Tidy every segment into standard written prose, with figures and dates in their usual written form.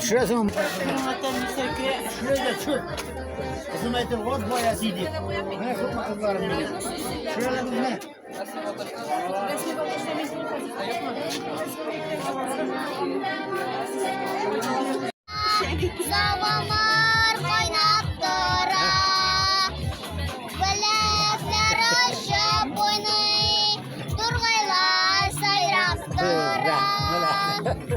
Şurası şurada çöp. Kızım eti ot boyasıydı. Ne sokma kızlarım benim. Şurada ne? Zavallar kaynap dara, Belekler aşıp oynay, Durgaylar sayrap dara.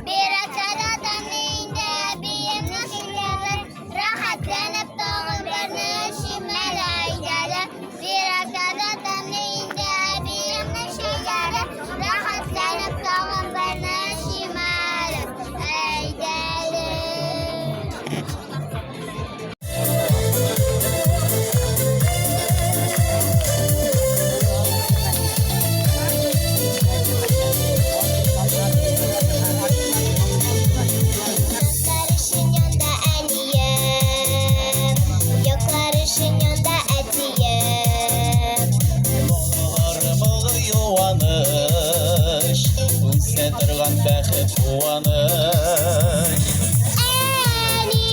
Bir açaradan neyinde biyim nakilleler, Rahatlanıp doğun beni şimelaydalar. Bir açaradan neyinde biyim nakilleler, Rahatlanıp doğun beni şimelaydalar. Karışın yanda eliyem, yok karışın yanda etiyem. Bağlarımı yuvanış, Unse tırgan bәхет қуаныш. Әни,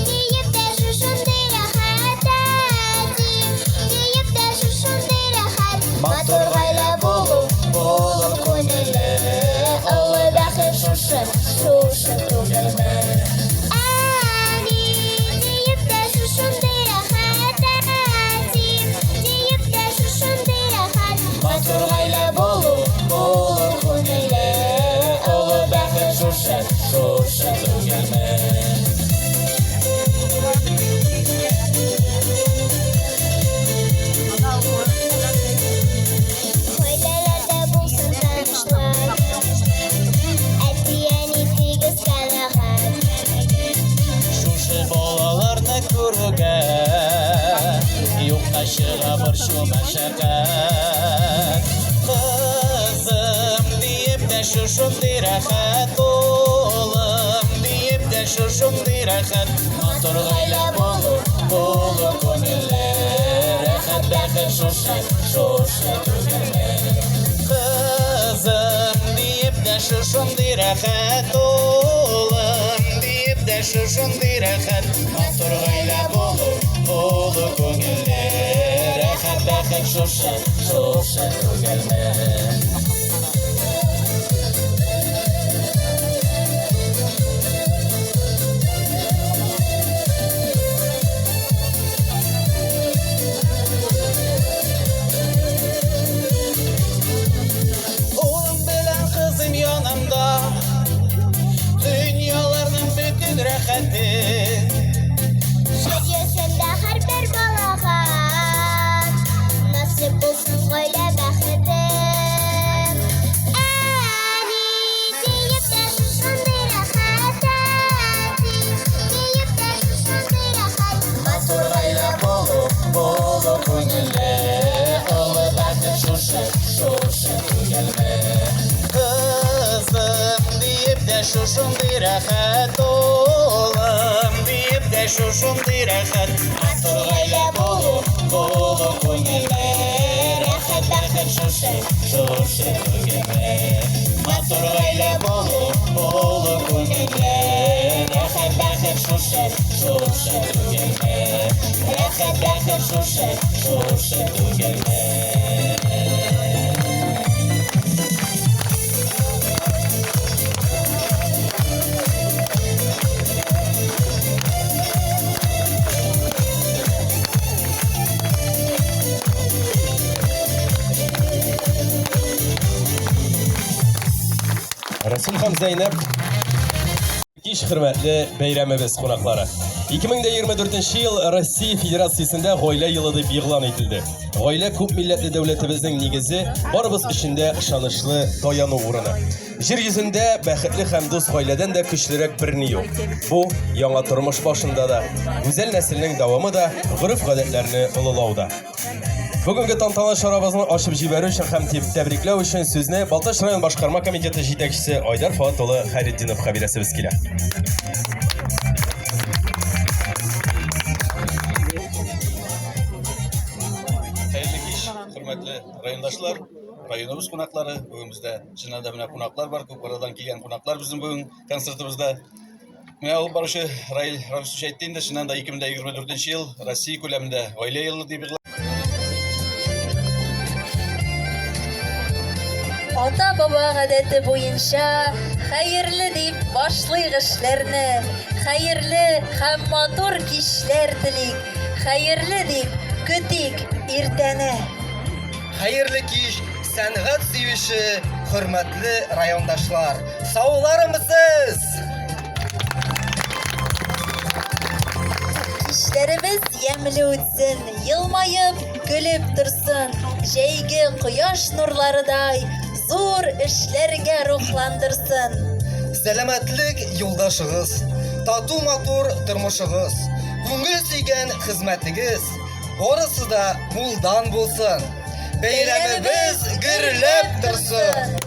дейіп те шушындай рахат әдем, дейіп те шушындай рахат. Матур ғайла болу, болу көңілі, ұлы бәхет шушы, шушы түгілі. Әни, дейіп те шушындай рахат әдем, дейіп те шушындай рахат. Матур ғайла болу, болу көңілі, ұлы бәхет шушы, шушы түгілі. Koylarda bulsun tanışlar, Etiyeni tigiz kanahat. Шушы балаларны күрүгә, юкка чыга бер шу мәшәкать. Кызым диеп тә шушындый рәхәт, улым диеп тә шушындый рәхәт. Матур гаилә булу, булу күңелле, рәхәт бәхет шушы, шушы түгелме. Кызым диеп тә шушындый рәхәт, улым диеп тә шушындый рәхәт. Матур гаилә булу, булу күңелле, рәхәт бәхет шушы, шушы түгелме. Улым белән кызым янымда, шушы түгелме. Kızım deyip de şuşunday rahat oğlum deyip de şuşunday rahat Asırgayla bolu ko'ngilme rahat rahat şuşu ko'ngilme Maturg'ayla bolu ko'ngilme rahat rahat şuşu ko'ngilme rahat rahat şuşu ko'ngilme Rasul ham Zeynep Kiş hürmetli beyramimiz konaklары. 2024 yıl Rossiya Federatsiyasında Goyla yılı deb e'lon etildi. Goyla ko'p millatli davlatimizning negizi, barimiz ishinde ishonchli toyanu o'rni. Yer yuzida baxtli ham do'st goyladan da kuchliroq birini yo'q. Bu yangi turmush boshida da, go'zal naslning davomi da, urf-odatlarni ulug'lovda. Bugungi tantana şarabasını açıp jibarish uchun ham tabriklaw uchun so'zni Baltash rayon boshqarma komiteti yetakchisi Oydar Fuato'li Xayriddinov berasiz kelar. Hayırlı iş, hürmetli rayondaşlar, rayonumuz konakları, bugünümüzde Çınar'da bina konaklar var, Kuparadan kelgan konaklar bizim bugün konsertimizde. Mena ol barışı Rasul Şehittin'de Çınar'da 2024 yıl Rossiya ko'lamida oila yılı deb Ota-baba adeti bo'yicha xayrli deb boshlaylik ishlarni, xayrli ham motor kishlar tilik, xayrli deb kutik ertani. Hayırlı kiş, sanat sevişi, hürmetli rayondaşlar. Sağlarımızız. Kishlarimiz yamli o'tsin, yilmayib, kulib tursin, jaygi quyosh nurlariday zo'r ishlarga ruhlandirsin. Selametlik yoldaşığız, tatu motor turmuşığız, ko'ngil suygan xizmatigiz, borisi da muldan bo'lsin. Bayramimiz gurlab tursin.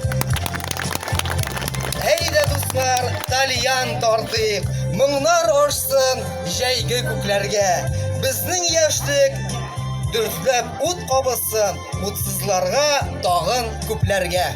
Hayda do'stlar, talyan tortib, minglar oshsin jaygi ko'klarga. Bizning yoshlik dürtlab o't qobizsin, o'tsizlarga, tog'in ko'plarga.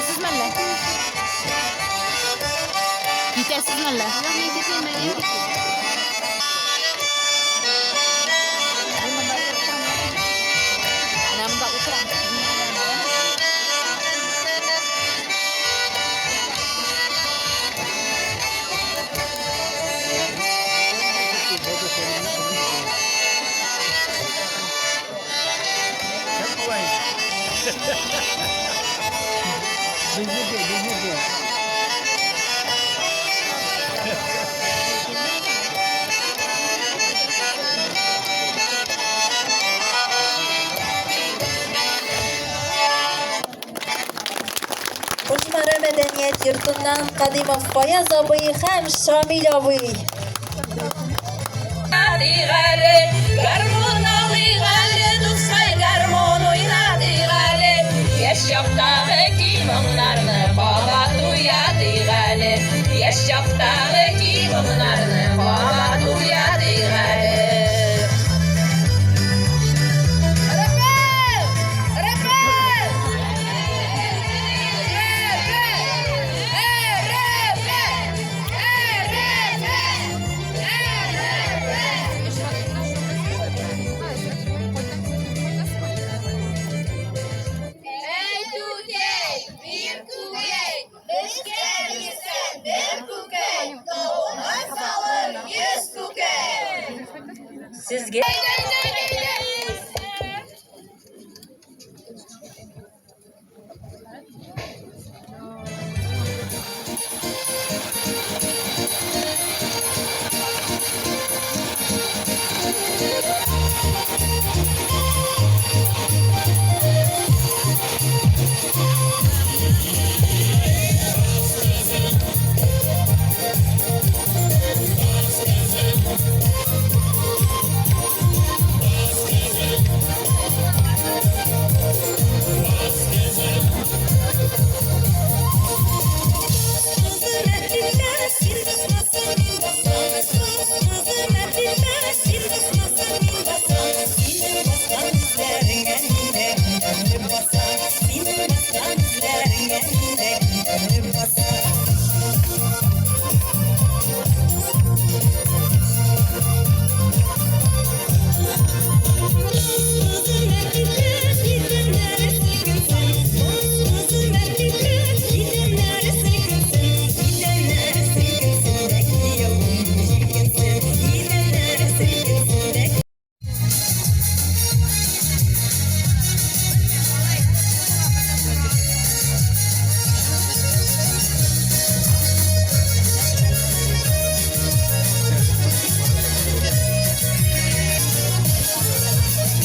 Yetersiz mi lan? Yetersiz mi lan? Ana bunda oturan. Ujmara medeniyet yurtundan Kadimov Fayaz abi hem Şamil abi. Sizge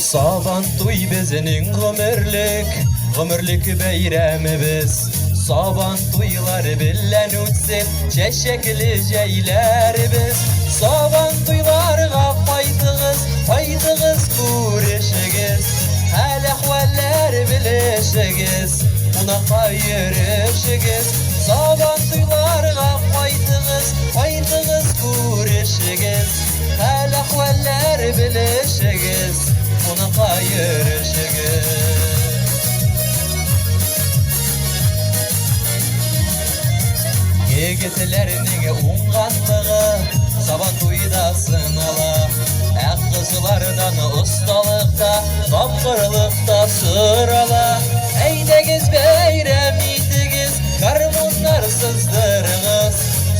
Saban tuy bizning gümürlük beyremimiz. Saban tuylar bilen ötsin çeşekli ceylerimiz. Saban tuylarga faytığız kuruşugiz. Hal ahvaller bilişigiz, ona kayırışıgiz. Saban tuylarga faytığız kuruşugiz. Hal ahvaller bilişigiz, ona kayırışıgiz. Yigitlerning unganlığı saban tuyda sınala. Kızlardan ustalıkta, kapırlıkta sırala. Eydegiz beyrem itigiz, karmunlar sızdırınız.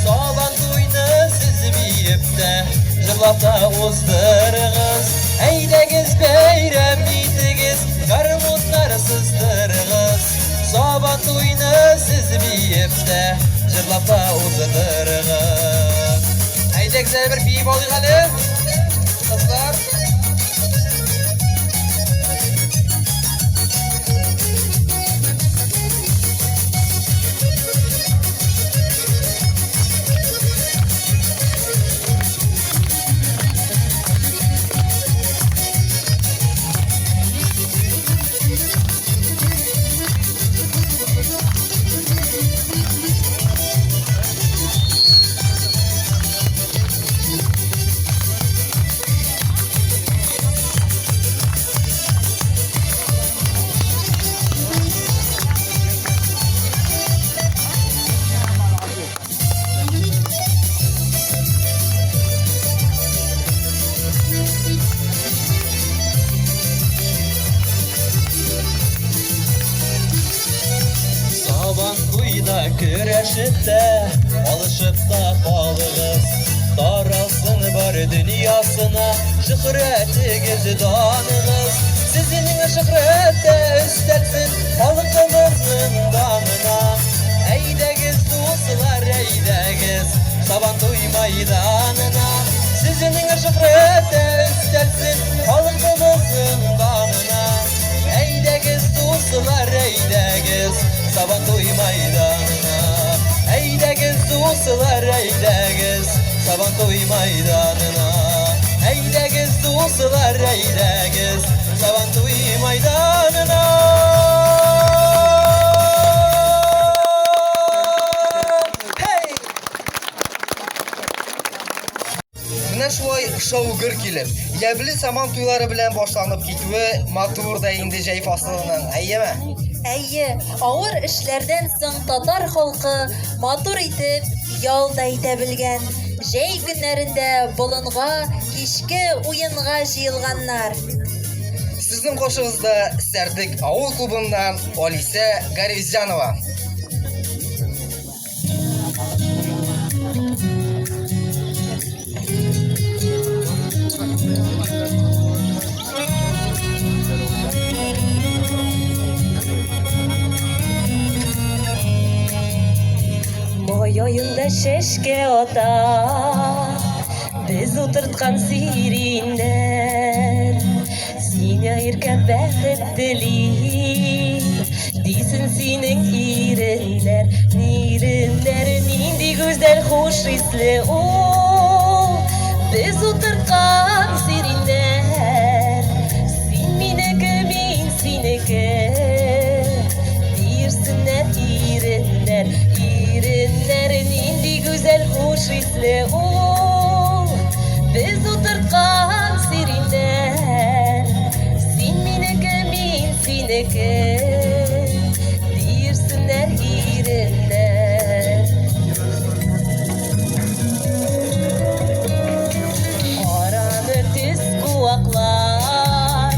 Saban tuyunu siz biyip de jırlap da uzdırınız. Eydegiz beyrem itigiz, karmunlar sızdırınız. Saban tuyunu siz biyip de jırlap da uzdırınız. Eyde güzel bir biyip olayım hadi. Kızlar. туйда көрәшеп тә, алышып та калыгыз. Таралсын бар дөньясына, шөһрәтегез даныгыз. Сезнең шөһрәттә өстәлсен халкыбызның данына. Әйдәгез дуслар, әйдәгез Сабан туй майданына. Сезнең шөһрәттә өстәлсен халкыбызның данына. Әйдәгез дуслар, әйдәгез Сабан туй майданына. Әйдәгез дуслар, әйдәгез Сабан туй майданына. Әйдәгез дуслар, әйдәгез Сабан туй майданына. Менә шулай шаугыр килеп, яблы саман туйлары белән башланып китүе матур да инде җәй фасылының, әйеме? Әйе, авыр эшләрдән соң татар халкы матур итеп ял да итә белгән. Җәй көннәрендә болынга, кичке уенга җыелганнар. Сезнең кошыгызда Сәрдик авыл клубыннан Алиса Гаризянова. Май айында шәшкә ата, без утырткан сириннәр. Сиңа иркәп бәхет тели, дисен синең иреннәр. Иреннәр нинди гүзәл хуш исле, о, без утырткан сириннәр. Син минеке, мин синеке, дирсеннәр иреннәр. Иреннәр нинди гүзәл хуш исле, о, без утырткан сириннәр. Син минеке, мин синеке, дирсеннәр иреннәр. Караны төз куаклар,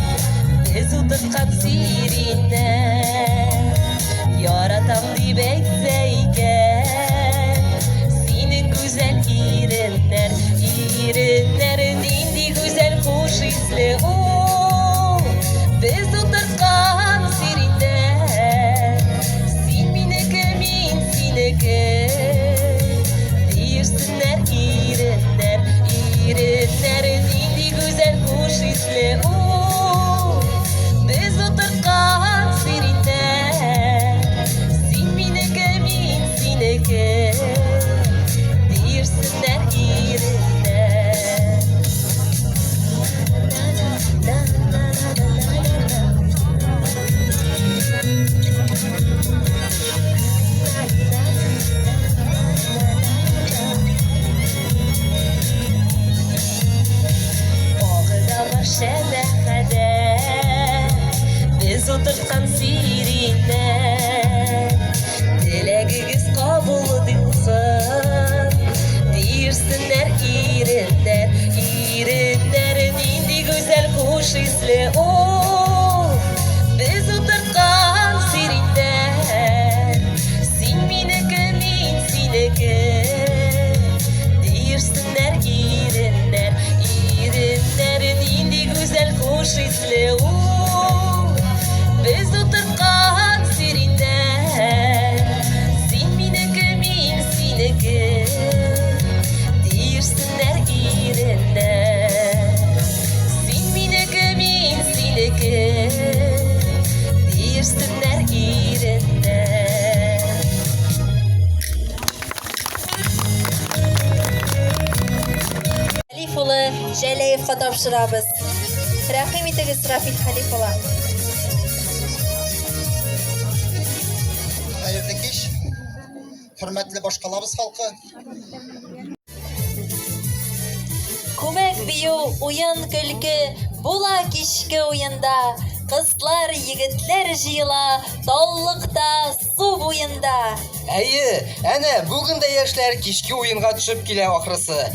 без утырткан сириннәр. Яратам дип әйтсә икән, синең гүзәл иреннәр. Иреннәр нинди гүзәл хуш исле, о, без утырткан сириннәр. Син минеке, мин синеке, дирсеннәр иреннәр. Иреннәр нинди гүзәл хуш исле, о, без утырткан сириннәр. Син минеке, мин синеке, дирсеннәр иреннәр. Агыдагы шәбәхәдә без утырткан сириннәр. Теләгегез кабул булсын, дирсеннәр иреннәр. Иреннәр нинди гүзәл хуш исле, о, без утырткан сириннәр. Син минеке, мин синеке, дирсеннәр иреннәр. Иреннәр нинди гүзәл хуш исле, о, без утырткан сириннәр. Син минеке, мин синеке, дирсеннәр иреннәр. Син минеке, мин синеке, дирсеннәр иреннәр. Халиф улы Җәләевкә тапшырабыз. Рәхим итегез, Рафил Халиф улы. Хәерле кич. Хөрмәтле башкалабыз халкы. Күмәк бию, уен көлке, була кичке уенда. Кызлар, егетләр җыела, таллыкта, су буенда. Әйе, әнә бүген дә яшьләр кичке уенга төшеп килә ахрысы.